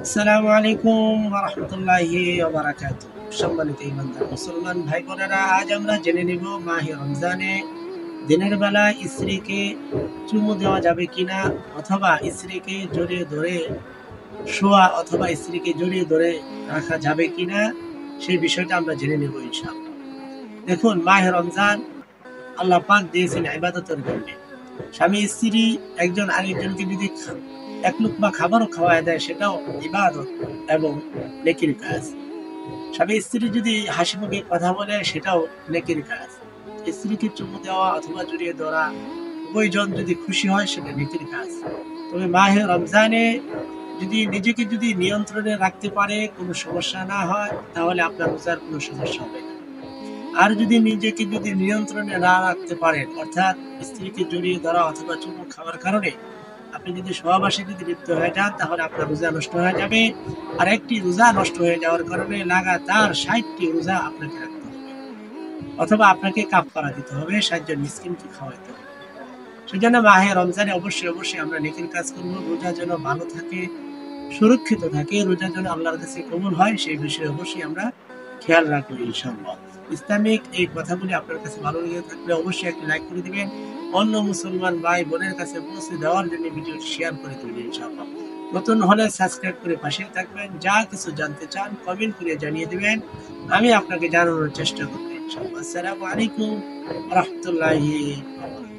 আসসালামু আলাইকুম ওয়া রাহমাতুল্লাহি ওয়া বারাকাতুহু। সম্মানিত ঈমানদার মুসলমান ভাই বোনেরা, আজ আমরা জেনে নিব মাহে রমজানে দিনের বেলা স্ত্রীকে চুমু দেওয়া যাবে কিনা, অথবা স্ত্রীকে জড়িয়ে ধরে শোয়া অথবা স্ত্রীকে জড়িয়ে ধরে রাখা যাবে কিনা, সেই বিষয়টা আমরা জেনে নেব ইনশাআল্লাহ। দেখুন, মাহে রমজান আল্লাহ পাক দিয়েছেন ইবাদতের জন্য। স্বামী স্ত্রী একজন আরেকজনকে যদি এক লুকমা খাবারও খাওয়ায় দেয়, সেটাও ইবাদত এবং নেকির কাজ। স্বামী স্ত্রী যদি হাসি মুখে কথা বলে, সেটাও নেকির কাজ। স্ত্রীকে চুমু দেওয়া অথবা জড়িয়ে ধরা, উভয়জন যদি খুশি হয়, সেটা নেকির কাজ। তবে মাহে রমজানে নিজেকে যদি নিয়ন্ত্রণে রাখতে পারে, কোনো সমস্যা না হয়, তাহলে আপনার রোজার কোনো সমস্যা হবে না। আর নিজেকে নিয়ন্ত্রণে না রাখতে পারেন, অর্থাৎ স্ত্রীকে জড়িয়ে ধরা অথবা চুমু খাওয়ার কারণে আপনি সহবাসে লিপ্ত হয়ে যান, তাহলে আপনার রোজা নষ্ট হয়ে যাবে। আর একটি রোজা নষ্ট হয়ে যাওয়ার কারণে লাগাতার 60টি রোজা আপনাকে রাখতে হবে, অথবা আপনাকে কাফারা দিতে হবে, 60 জন মিসকিনকে খাওয়াইতে হবে। সেজন্য মাহে রমজানে অবশ্যই অবশ্যই আমরা নেকির কাজ করব। রোজা যেন ভালো থাকে, সুরক্ষিত থাকে, রোজা যেন আল্লাহর কাছে কবুল হয়, সেই বিষয়ে অবশ্যই আমরা খেয়াল রাখবো ইনশাআল্লাহ। ইসলামিক এই কথাগুলি আপনার কাছে ভালো লেগে থাকলে অবশ্যই একটি লাইক করে দিবেন। অন্য মুসলমান ভাই বোনের কাছে পৌঁছে দেওয়ার জন্য ভিডিওটি শেয়ার করে দিবেন ইনশাআল্লাহ। নতুন হলে সাবস্ক্রাইব করে পাশে থাকবেন। যা কিছু জানতে চান কমেন্ট করে জানিয়ে দিবেন, আমি আপনাকে জানানোর চেষ্টা করব ইনশাআল্লাহ। আসসালামু আলাইকুম ওয়া রাহমাতুল্লাহি ওয়া বারাকাতুহু।